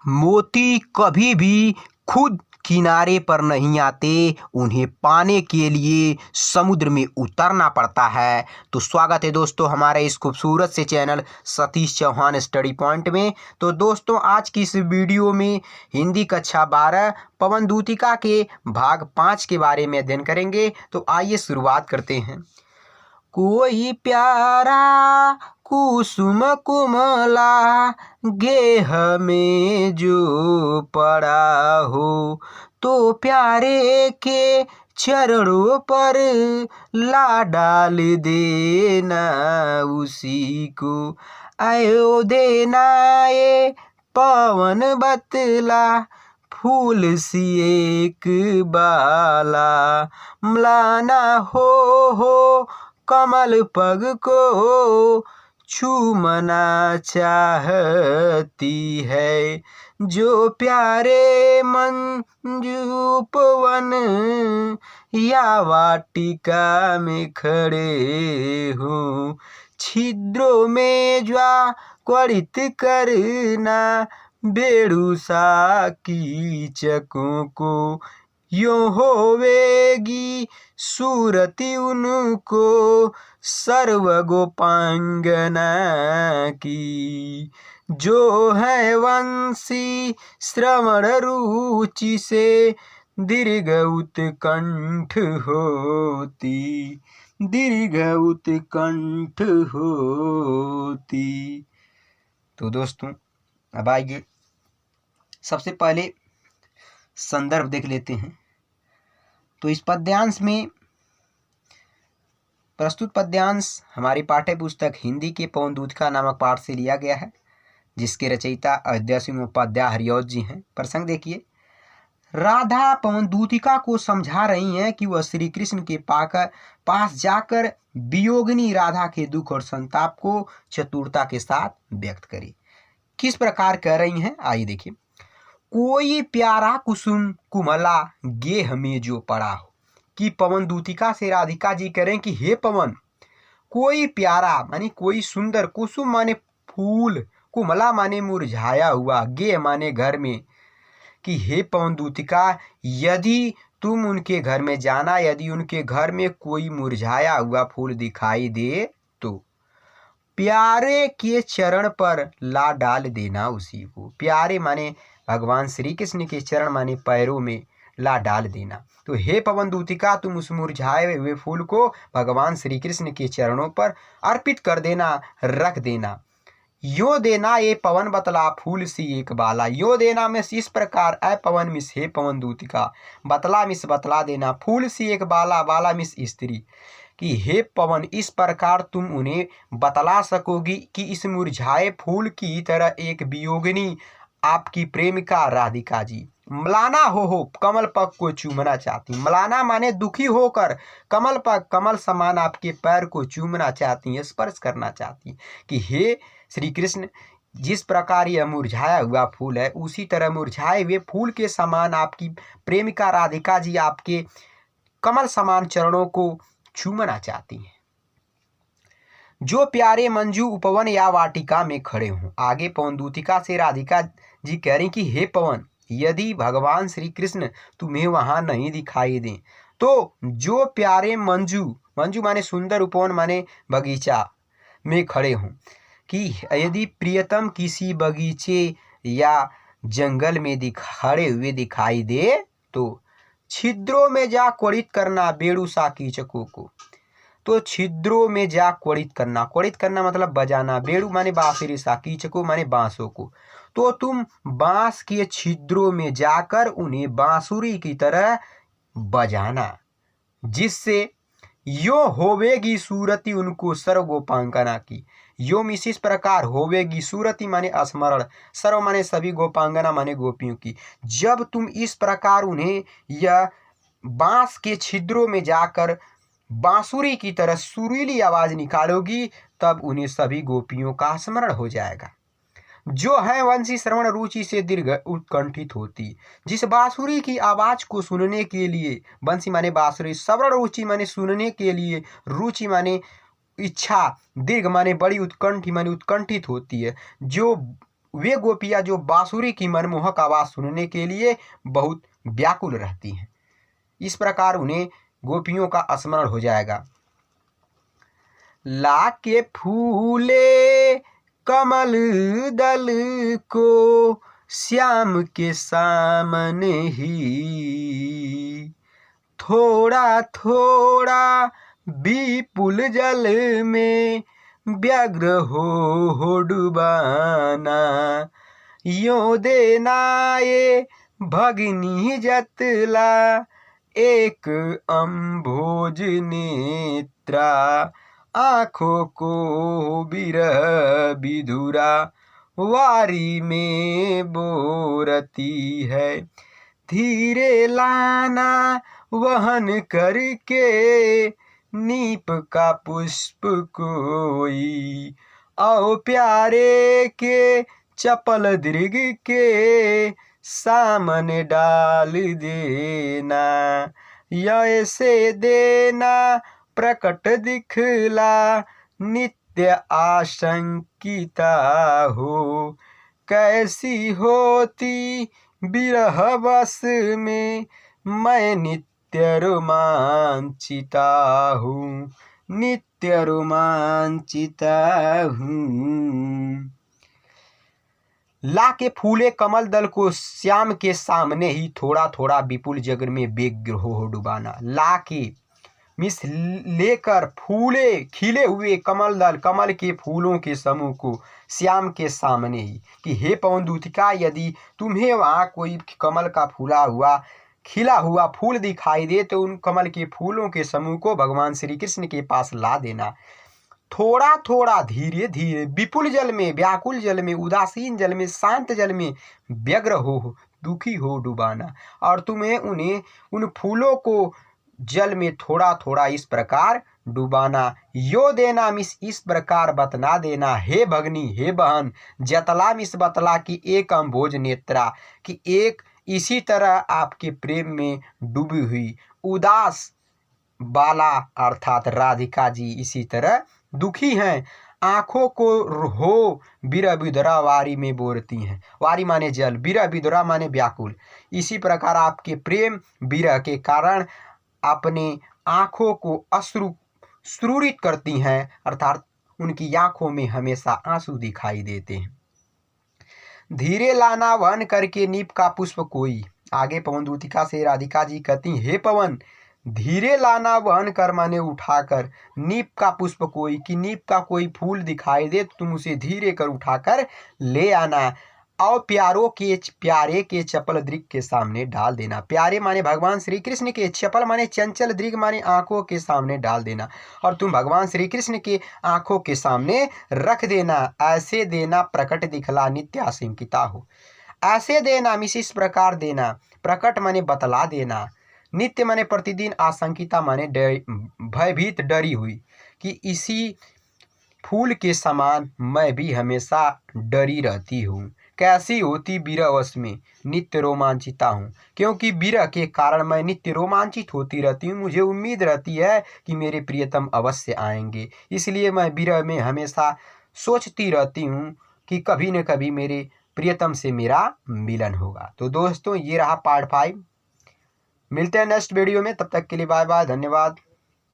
मोती कभी भी खुद किनारे पर नहीं आते, उन्हें पाने के लिए समुद्र में उतरना पड़ता है। तो स्वागत है दोस्तों हमारे इस खूबसूरत से channel Satish Chauhan study point में। तो दोस्तों आज की इस वीडियो में हिंदी कक्षा 12 पवनदूतिका के भाग 5 के बारे में अध्ययन करेंगे। तो आइए शुरुआत करते हैं। कोई प्यारा कुसुम कुमला गेह में जो पड़ा हो, तो प्यारे के चरणों पर ला डाल देना उसी को। आयो देना ये पवन बतला फूल सी एक बाला, मलाना हो कमल पग को चूमना चाहती है। जो प्यारे मंजू पवन या वाटिका में खड़े हो, छिद्रों में ज्वालित करना बेड़ूसा कीचकों को। यूं होवेगी सूरति उनको सर्व गोपांगना की, जो है वंशी श्रवण रुचि से दीर्घ उत्कंठ होती, दीर्घ उत्कंठ होती। तो दोस्तों अब आइए सबसे पहले संदर्भ देख लेते हैं। तो इस पद्यांश में प्रस्तुत पद्यांश हमारी पाठ्य पुस्तक हिंदी के पवनदूतिका नामक पाठ से लिया गया है, जिसके रचयिता अयोध्या सिंह उपाध्याय हरिऔध जी हैं। प्रसंग देखिए। राधा पवनदूतिका को समझा रही हैं कि वह श्री कृष्ण के पास जाकर वियोगिनी राधा के दुख और संताप को चतुरता के साथ व्यक्त करे। किस प्रकार कह रही हैं आइए देखिए। कोई प्यारा कुसुम कुमला गेह में जो पड़ा हो, कि पवनदूतिका से राधिका जी करें कि हे पवन, कोई प्यारा माने कोई सुंदर, कुसुम माने फूल, कुमला माने मुरझाया हुआ, गेह माने घर में, कि हे पवनदूतिका यदि तुम उनके घर में जाना, यदि उनके घर में कोई मुरझाया हुआ फूल दिखाई दे तो प्यारे के चरण पर ला डाल देना उसी को। प्यारे माने भगवान श्री कृष्ण के चरण माने पैरों में ला डाल देना। तो हे पवनदूतिका तुम उस मुरझाए हुए फूल को भगवान श्री कृष्ण के चरणों पर अर्पित कर देना, रख देना। यो देना ये पवन बतला फूल सी एक बाला। यो देना में इस प्रकार अ पवन मिस हे पवनदूतिका, बतला मिस बतला देना, फूल सी एक बाला, बाला मिस स्त्री, कि हे पवन इस प्रकार तुम उन्हें बतला सकोगी कि इस मुरझाए फूल की तरह एक वियोगिनी आपकी प्रेमिका राधिका जी मलाना हो कमल पग को चूमना चाहती। मलाना माने दुखी होकर कमल पग, कमल समान आपके पैर को चूमना चाहती हैं, स्पर्श करना चाहती, कि हे श्री कृष्ण जिस प्रकार यह मुरझाया हुआ फूल है, उसी तरह मुरझाए हुए फूल के समान आपकी प्रेमिका राधिका जी आपके कमल समान चरणों को चूमना चाहती हैं। जो प्यारे मंजू उपवन या वाटिका में खड़े हों। आगे पवनदूतिका से राधिका जी कह रही कि हे पवन, यदि भगवान श्री कृष्ण तुम्हें वहां नहीं दिखाई दें तो जो प्यारे मंजू, मंजू माने सुंदर, उपवन माने बगीचा में खड़े हों, कि यदि प्रियतम किसी बगीचे या जंगल में खड़े हुए दिखाई दे तो छिद्रों में जा क्वड़ित करना बेड़ूसा कीचकों को। तो छिद्रों में जा क्वड़ित करना, क्वड़ित करना मतलब बजाना, बेड़ू माने बांसुरी सा, कीचकों माने बांसों को। तो तुम बांस के छिद्रों में जाकर उन्हें बांसुरी की तरह बजाना, जिससे यो होवेगी सूरति उनको सर्वगोपांगना की। यो मिस इस प्रकार होवेगी, सूरति माने स्मरण, सर्व माने सभी, गोपांगना माने गोपियों की। जब तुम इस प्रकार उन्हें यह बांस के छिद्रों में जाकर बांसुरी की तरह सुरीली आवाज निकालोगी, तब उन्हें सभी गोपियों का स्मरण हो जाएगा। जो है वंशी श्रवण रुचि से दीर्घ उत्कंठित होती। जिस बांसुरी की आवाज को सुनने के लिए, वंशी माने बांसुरी, श्रवण रुचि माने सुनने के लिए, रुचि माने इच्छा, दीर्घ माने बड़ी, उत्कंठी माने उत्कंठित होती है। जो वे गोपियाँ जो बांसुरी की मनमोहक आवाज़ सुनने के लिए बहुत व्याकुल रहती हैं। इस प्रकार उन्हें गोपियों का स्मरण हो जाएगा। लाके फूले कमल दल को श्याम के सामने ही, थोड़ा थोड़ा विपुल जल में व्यग्र हो डुबाना। यो देना ये भगिनी जतला एक अम्भोज नेत्रा, आँखों को बिरह विधुरा वारी में बोरती है। धीरे लाना वहन करके नीप का पुष्प कोई, आओ प्यारे के चपल दृग के सामने डाल देना। ऐसे देना प्रकट दिखला नित्य आशंकिता हो, कैसी होती बिरह बस में मैं नित्य रोमांचिता हूँ, नित्य रोमांचिता हूँ। ला के फूले कमल दल को श्याम के सामने ही, थोड़ा थोड़ा विपुल जग में व्यग्र हो डुबाना। ला के मिस लेकर फूले खिले हुए कमल दल, कमल के फूलों के समूह को श्याम के सामने ही, कि हे पवन दूतिका, यदि तुम्हें वहाँ कोई कमल का खिला हुआ फूल दिखाई दे तो उन कमल के फूलों के समूह को भगवान श्री कृष्ण के पास ला देना। थोड़ा थोड़ा धीरे धीरे विपुल जल में, व्याकुल जल में, उदासीन जल में, शांत जल में व्यग्र हो, दुखी हो डुबाना। और तुम्हें उन्हें उन फूलों को जल में थोड़ा थोड़ा इस प्रकार डुबाना। यो देना मिस इस प्रकार बतना देना, हे भगनी, हे बहन, जतला मिस बतला की एक अम्भोज नेत्रा, कि एक इसी तरह आपके प्रेम में डूबी हुई उदास बाला अर्थात राधिका जी इसी तरह दुखी हैं, आँखों को हो बिरह विधुरा वारी में बोरती हैं। वारी माने जल, बिरह विधुरा माने व्याकुल। इसी प्रकार आपके प्रेम विरह के कारण अपने आँखों को अश्रुरित करती हैं, अर्थात उनकी आँखों में हमेशा आंसू दिखाई देते हैं। धीरे लाना वहन करके नीप का पुष्प कोई, आगे पवन दूतिका से राधिका जी कहती, हे पवन, धीरे लाना वहन कर माने उठाकर, नीप का पुष्प कोई, कि नीप का कोई फूल दिखाई दे तो तुम उसे धीरे कर उठाकर ले आना, और प्यारे के चपल दृग के सामने डाल देना। प्यारे माने भगवान श्री कृष्ण के, चपल माने चंचल, दृग माने आंखों के सामने डाल देना, और तुम भगवान श्री कृष्ण के आंखों के सामने रख देना। ऐसे देना प्रकट दिखला नित्य आशंकिता हो, ऐसे देना मिस इस प्रकार देना, प्रकट माने बतला देना, नित्य माने प्रतिदिन, आशंकिता माने भयभीत डरी हुई, कि इसी फूल के समान मैं भी हमेशा डरी रहती हूँ। कैसी होती बिरह वश में नित्य रोमांचिता हूँ, क्योंकि बिरह के कारण मैं नित्य रोमांचित होती रहती हूँ। मुझे उम्मीद रहती है कि मेरे प्रियतम अवश्य आएंगे, इसलिए मैं बिरह में हमेशा सोचती रहती हूँ कि कभी न कभी मेरे प्रियतम से मेरा मिलन होगा। तो दोस्तों, ये रहा पार्ट 5। मिलते हैं नेक्स्ट वीडियो में, तब तक के लिए बाय बाय, धन्यवाद।